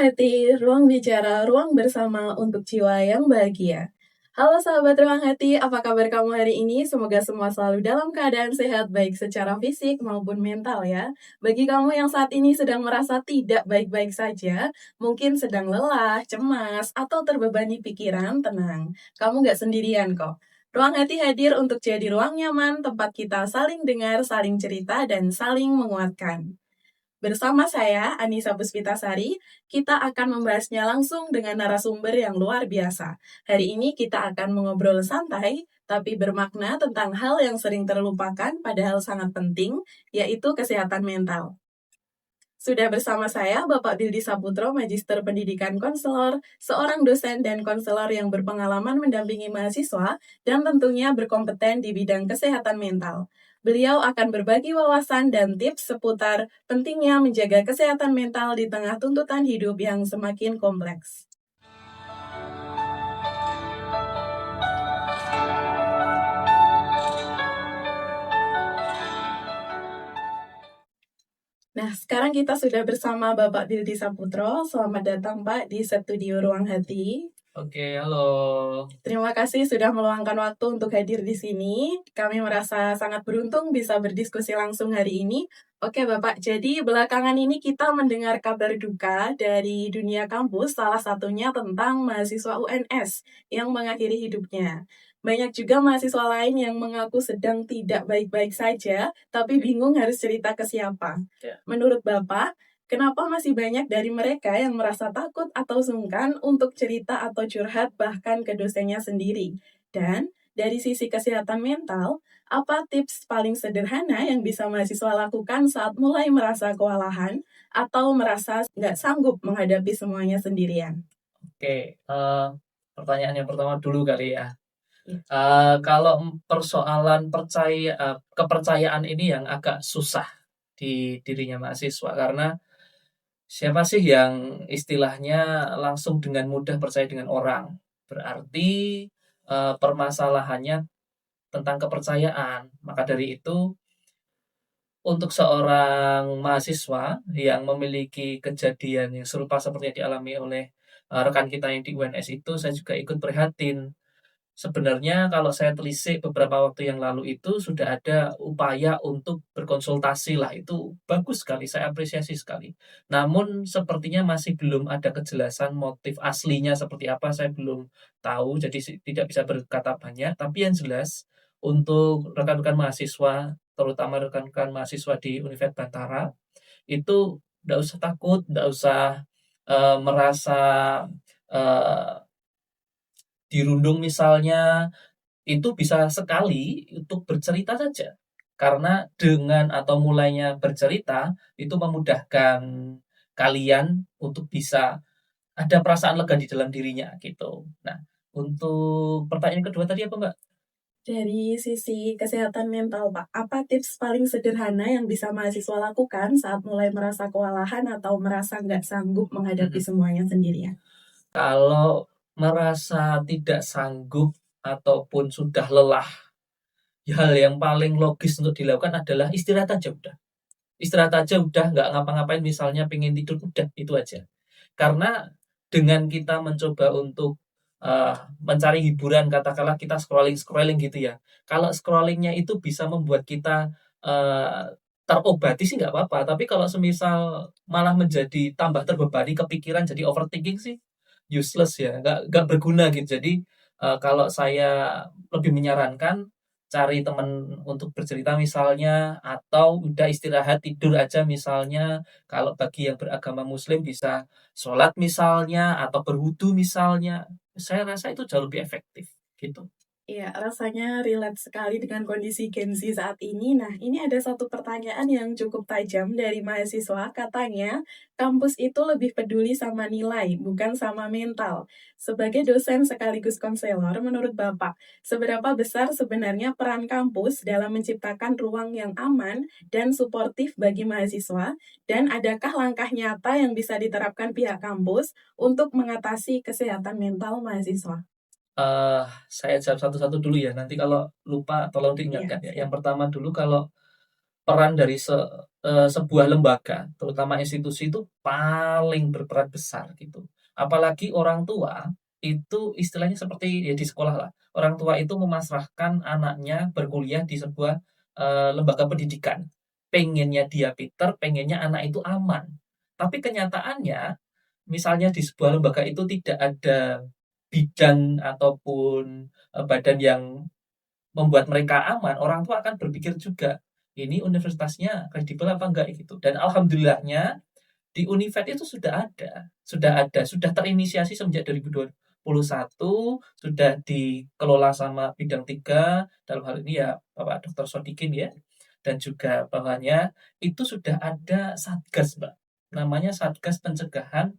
Hati, ruang bicara, ruang bersama untuk jiwa yang bahagia. Halo sahabat Ruang Hati, apa kabar kamu hari ini? Semoga semua selalu dalam keadaan sehat baik secara fisik maupun mental ya. Bagi kamu yang saat ini sedang merasa tidak baik-baik saja, mungkin sedang lelah, cemas, atau terbebani pikiran, tenang. Kamu gak sendirian kok. Ruang Hati hadir untuk jadi ruang nyaman tempat kita saling dengar, saling cerita, dan saling menguatkan. Bersama saya, Anissa Puspitasari, kita akan membahasnya langsung dengan narasumber yang luar biasa. Hari ini kita akan mengobrol santai, tapi bermakna tentang hal yang sering terlupakan padahal sangat penting, yaitu kesehatan mental. Sudah bersama saya Bapak Bildi Saputro, Magister Pendidikan Konselor, seorang dosen dan konselor yang berpengalaman mendampingi mahasiswa dan tentunya berkompeten di bidang kesehatan mental. Beliau akan berbagi wawasan dan tips seputar pentingnya menjaga kesehatan mental di tengah tuntutan hidup yang semakin kompleks. Nah, sekarang kita sudah bersama Bapak Bildi Saputro. Selamat datang Pak di studio Ruang Hati. Oke, halo. Terima kasih sudah meluangkan waktu untuk hadir di sini. Kami merasa sangat beruntung bisa berdiskusi langsung hari ini. Oke Bapak, jadi belakangan ini kita mendengar kabar duka dari dunia kampus, salah satunya tentang mahasiswa UNS yang mengakhiri hidupnya. Banyak juga mahasiswa lain yang mengaku sedang tidak baik-baik saja, tapi bingung harus cerita ke siapa. Ya. Menurut Bapak, kenapa masih banyak dari mereka yang merasa takut atau sungkan untuk cerita atau curhat bahkan ke dosennya sendiri? Dan dari sisi kesehatan mental, apa tips paling sederhana yang bisa mahasiswa lakukan saat mulai merasa kewalahan atau merasa nggak sanggup menghadapi semuanya sendirian? Oke, pertanyaan yang pertama dulu kali ya. Ya. Kalau persoalan kepercayaan ini yang agak susah di dirinya mahasiswa karena siapa sih yang istilahnya langsung dengan mudah percaya dengan orang? Berarti permasalahannya tentang kepercayaan. Maka dari itu untuk seorang mahasiswa yang memiliki kejadian yang serupa seperti yang dialami oleh rekan kita yang di UNS itu, saya juga ikut prihatin. Sebenarnya kalau saya telisik beberapa waktu yang lalu itu sudah ada upaya untuk berkonsultasi lah, itu bagus sekali, saya apresiasi sekali. Namun sepertinya masih belum ada kejelasan motif aslinya seperti apa, saya belum tahu, jadi tidak bisa berkata banyak. Tapi yang jelas untuk rekan-rekan mahasiswa, terutama rekan-rekan mahasiswa di Universitas Bantara, itu nggak usah takut, nggak usah merasa eh, dirundung misalnya, itu bisa sekali untuk bercerita saja. Karena dengan atau mulainya bercerita, itu memudahkan kalian untuk bisa ada perasaan lega di dalam dirinya gitu. Nah, untuk pertanyaan kedua tadi apa Mbak? Dari sisi kesehatan mental, Pak, apa tips paling sederhana yang bisa mahasiswa lakukan saat mulai merasa kewalahan atau merasa nggak sanggup menghadapi Mhm. semuanya sendirian? Kalau merasa tidak sanggup ataupun sudah lelah, hal yang paling logis untuk dilakukan adalah istirahat aja udah. Istirahat aja udah, nggak ngapa-ngapain, misalnya pengen tidur, udah, itu aja. Karena dengan kita mencoba untuk mencari hiburan, katakanlah kita scrolling-scrolling gitu ya. Kalau scrollingnya itu bisa membuat kita terobati sih nggak apa-apa. Tapi kalau semisal malah menjadi tambah terbebani, kepikiran, jadi overthinking sih useless ya, nggak berguna gitu. Jadi kalau saya lebih menyarankan cari teman untuk bercerita misalnya, atau udah istirahat tidur aja misalnya. Kalau bagi yang beragama muslim bisa sholat misalnya, atau berwudu misalnya, saya rasa itu jauh lebih efektif gitu. Iya, rasanya relate sekali dengan kondisi Gen Z saat ini. Nah, ini ada satu pertanyaan yang cukup tajam dari mahasiswa. Katanya, kampus itu lebih peduli sama nilai, bukan sama mental. Sebagai dosen sekaligus konselor, menurut Bapak, seberapa besar sebenarnya peran kampus dalam menciptakan ruang yang aman dan suportif bagi mahasiswa? Dan adakah langkah nyata yang bisa diterapkan pihak kampus untuk mengatasi kesehatan mental mahasiswa? Saya jawab satu-satu dulu ya, nanti kalau lupa tolong Iya, diingatkan ya. siap. Yang pertama dulu, kalau peran dari sebuah lembaga, terutama institusi itu paling berperan besar gitu. Apalagi orang tua itu istilahnya seperti ya di sekolah lah. Orang tua itu memasrahkan anaknya berkuliah di sebuah lembaga pendidikan. Pengennya dia pinter, pengennya anak itu aman. Tapi kenyataannya, misalnya di sebuah lembaga itu tidak ada bidang ataupun badan yang membuat mereka aman, orang tua akan berpikir juga, ini universitasnya kredibel apa enggak gitu. Dan alhamdulillahnya di Univet itu sudah terinisiasi sejak 2021, sudah dikelola sama bidang 3, dalam hal ini ya Bapak Dr. Sodikin ya, dan juga bawahannya itu sudah ada Satgas, Mbak. Namanya Satgas Pencegahan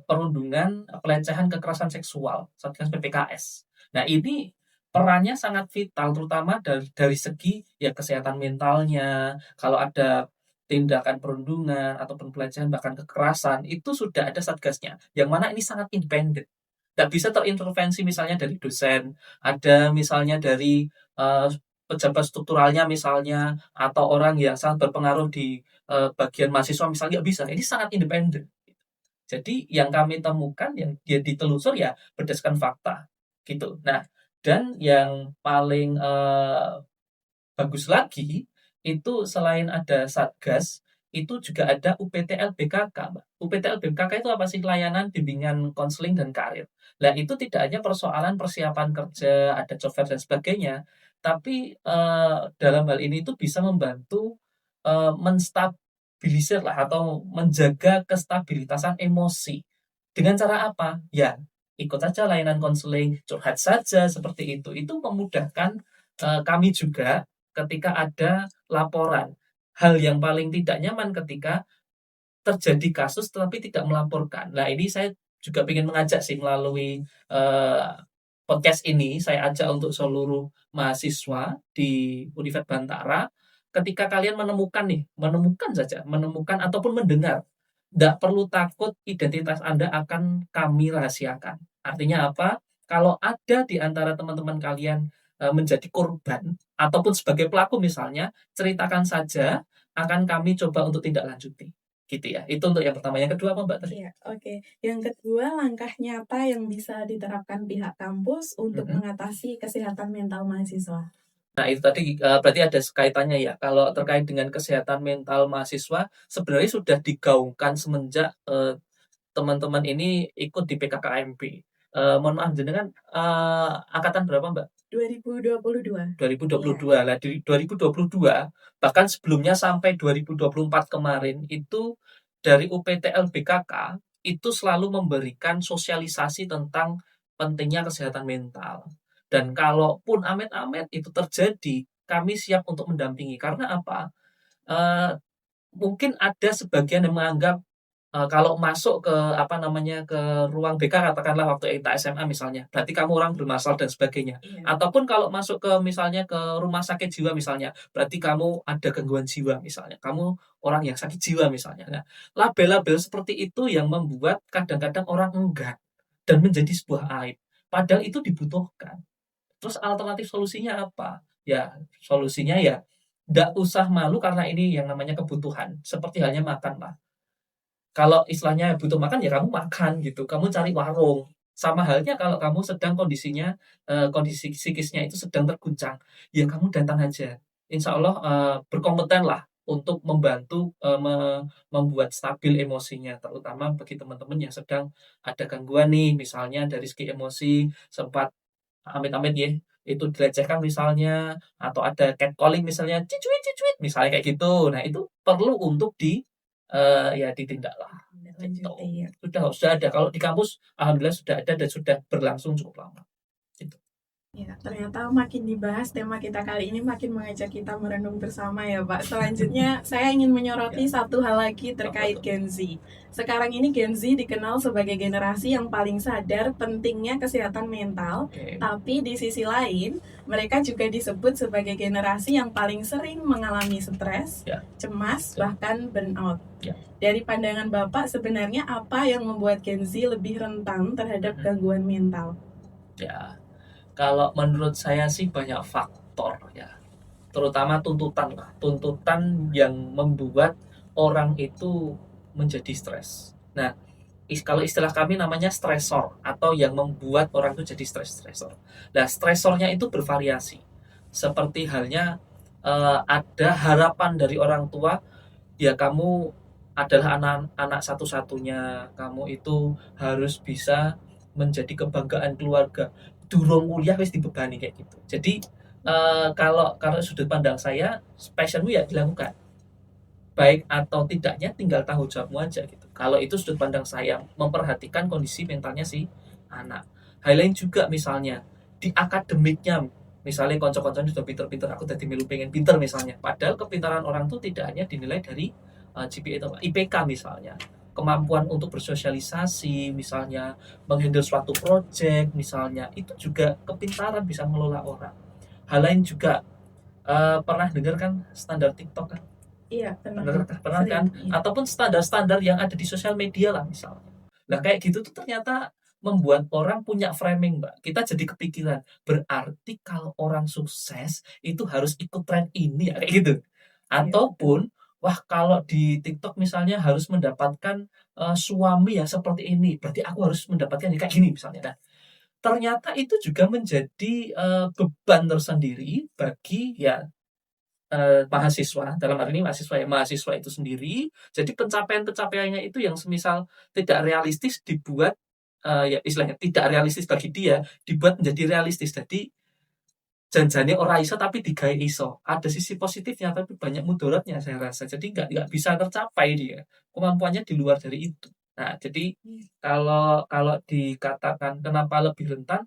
Perundungan, Pelecehan, Kekerasan Seksual, Satgas PPKS. Nah, ini perannya sangat vital, terutama dari segi ya kesehatan mentalnya. Kalau ada tindakan perundungan ataupun pelecehan bahkan kekerasan, itu sudah ada satgasnya. Yang mana ini sangat independen. Tidak bisa terintervensi misalnya dari dosen, ada misalnya dari pejabat strukturalnya misalnya, atau orang yang sangat berpengaruh di bagian mahasiswa misalnya, nggak bisa. Ini sangat independen. Jadi yang kami temukan yang dia ditelusur ya berdasarkan fakta gitu. Nah, dan yang paling bagus lagi itu selain ada Satgas itu juga ada UPTLBKK, Mbak. UPTLBKK itu apa sih? Layanan Bimbingan Konseling dan Karir. Nah, itu tidak hanya persoalan persiapan kerja, ada job fair dan sebagainya, tapi dalam hal ini itu bisa membantu menstabilisir lah atau menjaga kestabilitasan emosi. Dengan cara apa? Ya, ikut saja layanan konseling, curhat saja seperti itu. Itu memudahkan kami juga ketika ada laporan. Hal yang paling tidak nyaman ketika terjadi kasus tetapi tidak melaporkan. Nah, ini saya juga ingin mengajak sih melalui podcast ini, saya ajak untuk seluruh mahasiswa di Univet Bantara, ketika kalian menemukan saja, menemukan ataupun mendengar, tidak perlu takut identitas Anda akan kami rahasiakan. Artinya apa? Kalau ada di antara teman-teman kalian menjadi korban ataupun sebagai pelaku misalnya, ceritakan saja, akan kami coba untuk tindak lanjuti. Gitu ya. Itu untuk yang pertama. Yang kedua apa, Mbak? Iya, oke. Yang kedua, langkah nyata yang bisa diterapkan pihak kampus untuk mengatasi kesehatan mental mahasiswa. Nah, itu tadi berarti ada kaitannya ya. Kalau terkait dengan kesehatan mental mahasiswa, sebenarnya sudah digaungkan semenjak teman-teman ini ikut di PKKMB. Mohon maaf, jenengan angkatan berapa, Mbak? 2022. 2022. Lah, di 2022, bahkan sebelumnya sampai 2024 kemarin, itu dari UPTL BKK, itu selalu memberikan sosialisasi tentang pentingnya kesehatan mental. Dan kalaupun amit-amit itu terjadi, kami siap untuk mendampingi. Karena apa? Eh, Mungkin ada sebagian yang menganggap kalau masuk ke apa namanya ke ruang BK katakanlah waktu kita SMA misalnya, berarti kamu orang bermasalah dan sebagainya. Iya. Ataupun kalau masuk ke misalnya ke rumah sakit jiwa misalnya, berarti kamu ada gangguan jiwa misalnya. Kamu orang yang sakit jiwa misalnya. Nah, label-label seperti itu yang membuat kadang-kadang orang enggan dan menjadi sebuah aib. Padahal itu dibutuhkan. Terus alternatif solusinya apa? Ya, solusinya ya tidak usah malu karena ini yang namanya kebutuhan. Seperti halnya makan lah. Kalau istilahnya butuh makan ya kamu makan gitu, kamu cari warung. Sama halnya kalau kamu sedang kondisinya kondisi psikisnya itu sedang terguncang, ya kamu datang aja. Insya Allah berkompeten lah untuk membantu membuat stabil emosinya, terutama bagi teman-teman yang sedang ada gangguan nih, misalnya dari segi emosi sempat amit-amit ya itu dilecehkan misalnya atau ada catcalling misalnya cicuit cicuit misalnya kayak gitu. Nah, itu perlu untuk ya ditindaklah gitu. Lanjutin ya. Sudah ada. Kalau di kampus alhamdulillah sudah ada dan sudah berlangsung cukup lama. Gitu. Ya, ternyata makin dibahas tema kita kali ini makin mengajak kita merenung bersama ya Pak. Selanjutnya saya ingin menyoroti satu hal lagi terkait Gen Z. Sekarang ini Gen Z dikenal sebagai generasi yang paling sadar pentingnya kesehatan mental, tapi di sisi lain mereka juga disebut sebagai generasi yang paling sering mengalami stres, cemas, bahkan burnout. Dari pandangan Bapak sebenarnya apa yang membuat Gen Z lebih rentan terhadap gangguan mental? Ya, kalau menurut saya sih banyak faktor ya. terutama tuntutan lah, tuntutan yang membuat orang itu menjadi stres. Nah, kalau istilah kami namanya stresor atau yang membuat orang itu jadi stresor. Nah, stresornya itu bervariasi. Seperti halnya ada harapan dari orang tua, ya kamu adalah anak satu-satunya, kamu itu harus bisa menjadi kebanggaan keluarga. Durung kuliah wis dibebani kayak gitu. Jadi kalau sudut pandang saya, passionmu ya dilakukan, baik atau tidaknya tinggal tanggung jawabmu aja gitu. Kalau itu sudut pandang saya, memperhatikan kondisi mentalnya si anak. Hal lain juga misalnya di akademiknya, misalnya konco-konconya sudah pinter-pinter, aku tadi milu pengen pinter misalnya, padahal kepintaran orang tuh tidak hanya dinilai dari GPA atau IPK misalnya, kemampuan untuk bersosialisasi misalnya, menghandle suatu project misalnya, itu juga kepintaran, bisa mengelola orang. Hal lain juga, pernah dengar kan standar TikTok kan? Iya, pernah. Pernah kan? Sering, iya. Ataupun standar-standar yang ada di sosial media lah misalnya. Nah kayak gitu tuh ternyata membuat orang punya framing, Mbak. Kita jadi kepikiran, berarti kalau orang sukses itu harus ikut tren ini ya, kayak gitu. Iya, betul. Ataupun, wah kalau di TikTok misalnya harus mendapatkan suami yang seperti ini, berarti aku harus mendapatkan yang kayak gini misalnya. Nah, ternyata itu juga menjadi beban tersendiri bagi ya mahasiswa, dalam hal ini mahasiswa itu sendiri. Jadi pencapaian-pencapaiannya itu yang semisal tidak realistis dibuat, ya istilahnya tidak realistis bagi dia, dibuat menjadi realistis. Jadi janjane ora iso tapi digawe iso. Ada sisi positifnya tapi banyak mudaratnya saya rasa. Jadi nggak bisa tercapai dia. Kemampuannya di luar dari itu. Nah, jadi kalau kalau dikatakan kenapa lebih rentan,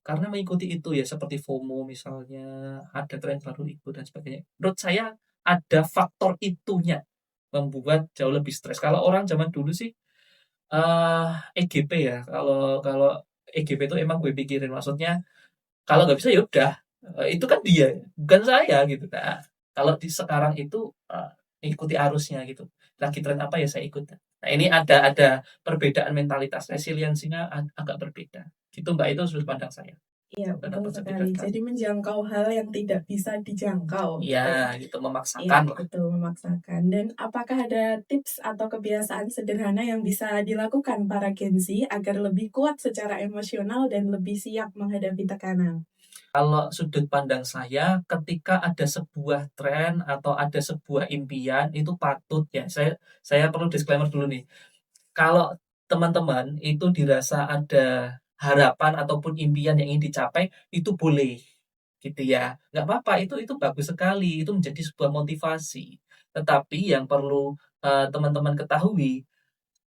karena mengikuti itu ya, seperti FOMO misalnya, ada tren baru ikut dan sebagainya. Menurut saya ada faktor itunya membuat jauh lebih stres. Kalau orang zaman dulu sih EGP ya. Kalau kalau EGP itu emang gue pikirin, maksudnya kalau nggak bisa ya udah. Itu kan dia, bukan saya gitu. Nah, kalau di sekarang itu ikuti arusnya gitu. Lagi tren apa ya saya ikut. Nah, ini ada perbedaan mentalitas, resiliensinya agak berbeda. Gitu Mbak, itu sudut pandang saya. Iya, betul Kenapa jadi sekali. rentan? Jadi menjangkau hal yang tidak bisa dijangkau Ya, gitu. gitu Iya, memaksakan lah. betul memaksakan. Dan apakah ada tips atau kebiasaan sederhana yang bisa dilakukan para Gen Z agar lebih kuat secara emosional dan lebih siap menghadapi tekanan? Kalau sudut pandang saya, ketika ada sebuah tren atau ada sebuah impian, itu patut ya. Saya perlu disclaimer dulu nih. Kalau teman-teman itu dirasa ada harapan ataupun impian yang ingin dicapai, itu boleh gitu ya. Nggak apa-apa, itu bagus sekali, itu menjadi sebuah motivasi. Tetapi yang perlu teman-teman ketahui,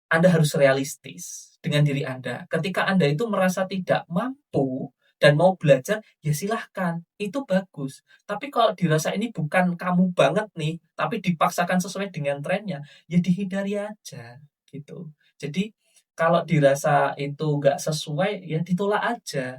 Anda harus realistis dengan diri Anda. Ketika Anda itu merasa tidak mampu dan mau belajar, ya silahkan, itu bagus. Tapi kalau dirasa ini bukan kamu banget nih, tapi dipaksakan sesuai dengan trennya, ya dihindari aja gitu. Jadi kalau dirasa itu nggak sesuai, ya ditolak aja.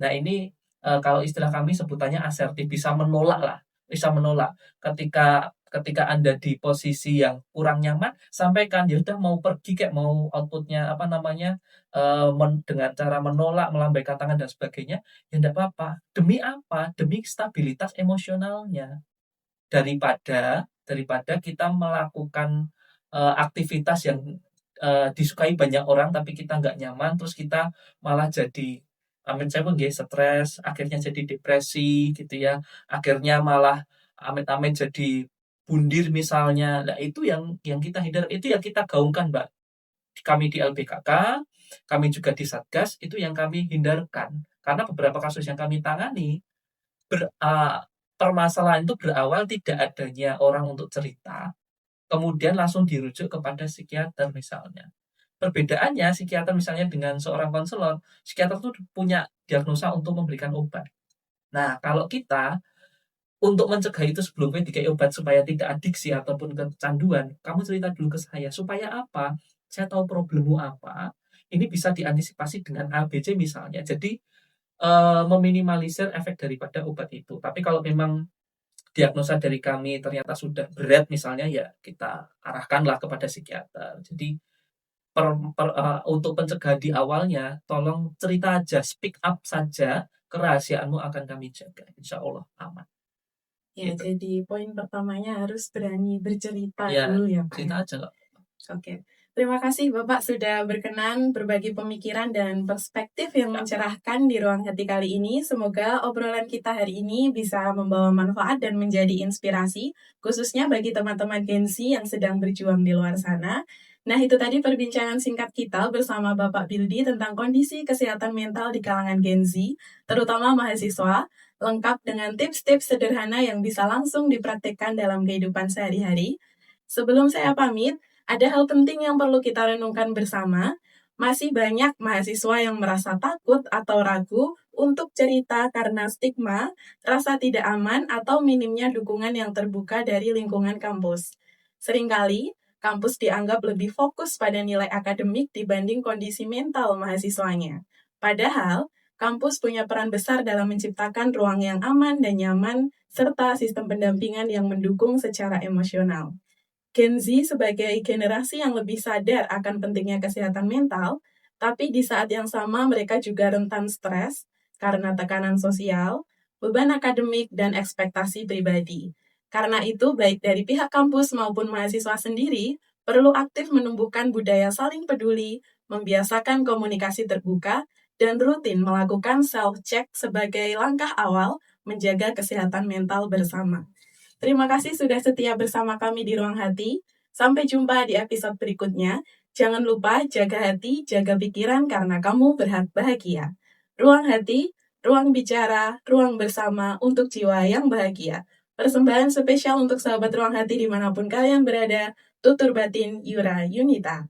Nah ini kalau istilah kami sebutannya asertif, bisa menolak lah, bisa menolak. Ketika ketika Anda di posisi yang kurang nyaman, sampaikan, ya udah mau pergi kayak mau outputnya apa namanya, dengan cara menolak, melambaikan tangan dan sebagainya, ya enggak apa-apa. Demi apa? Demi stabilitas emosionalnya. Daripada daripada kita melakukan aktivitas yang disukai banyak orang tapi kita nggak nyaman, terus kita malah jadi amit-amit nggih stres, akhirnya jadi depresi gitu ya, akhirnya malah amit-amit jadi bundir misalnya. Nah itu yang kita hindari, itu yang kita gaungkan, Mbak. Kami di LBKK, kami juga di Satgas, itu yang kami hindarkan. Karena beberapa kasus yang kami tangani, permasalahan itu berawal tidak adanya orang untuk cerita, kemudian langsung dirujuk kepada psikiater misalnya. Perbedaannya psikiater misalnya dengan seorang konselor, psikiater itu punya diagnosa untuk memberikan obat. Nah, kalau kita untuk mencegah itu sebelumnya dikai obat supaya tidak adiksi ataupun kecanduan, kamu cerita dulu ke saya. Supaya apa? Saya tahu problemmu apa. Ini bisa diantisipasi dengan ABC misalnya. Jadi meminimalisir efek daripada obat itu. Tapi kalau memang diagnosa dari kami ternyata sudah berat misalnya, ya kita arahkanlah kepada psikiater. Jadi untuk pencegahan di awalnya, tolong cerita aja, speak up saja, kerahasiaanmu akan kami jaga. Insya Allah aman. Ya, gitu. jadi poin pertamanya harus berani bercerita Ya, dulu ya, Pak, ya? cerita aja kok. Oke. Terima kasih Bapak sudah berkenan berbagi pemikiran dan perspektif yang mencerahkan di ruang hati kali ini. Semoga obrolan kita hari ini bisa membawa manfaat dan menjadi inspirasi, khususnya bagi teman-teman Gen Z yang sedang berjuang di luar sana. Nah, itu tadi perbincangan singkat kita bersama Bapak Bildi tentang kondisi kesehatan mental di kalangan Gen Z, terutama mahasiswa, lengkap dengan tips-tips sederhana yang bisa langsung dipraktikkan dalam kehidupan sehari-hari. Sebelum saya pamit, ada hal penting yang perlu kita renungkan bersama. Masih banyak mahasiswa yang merasa takut atau ragu untuk cerita karena stigma, rasa tidak aman, atau minimnya dukungan yang terbuka dari lingkungan kampus. Seringkali, kampus dianggap lebih fokus pada nilai akademik dibanding kondisi mental mahasiswanya. Padahal, kampus punya peran besar dalam menciptakan ruang yang aman dan nyaman, serta sistem pendampingan yang mendukung secara emosional. Gen Z sebagai generasi yang lebih sadar akan pentingnya kesehatan mental, tapi di saat yang sama mereka juga rentan stres karena tekanan sosial, beban akademik, dan ekspektasi pribadi. Karena itu, baik dari pihak kampus maupun mahasiswa sendiri, perlu aktif menumbuhkan budaya saling peduli, membiasakan komunikasi terbuka, dan rutin melakukan self-check sebagai langkah awal menjaga kesehatan mental bersama. Terima kasih sudah setia bersama kami di Ruang Hati. Sampai jumpa di episode berikutnya. Jangan lupa jaga hati, jaga pikiran karena kamu berhak bahagia. Ruang Hati, ruang bicara, ruang bersama untuk jiwa yang bahagia. Persembahan spesial untuk sahabat Ruang Hati dimanapun kalian berada. Tutur batin Yura Yunita.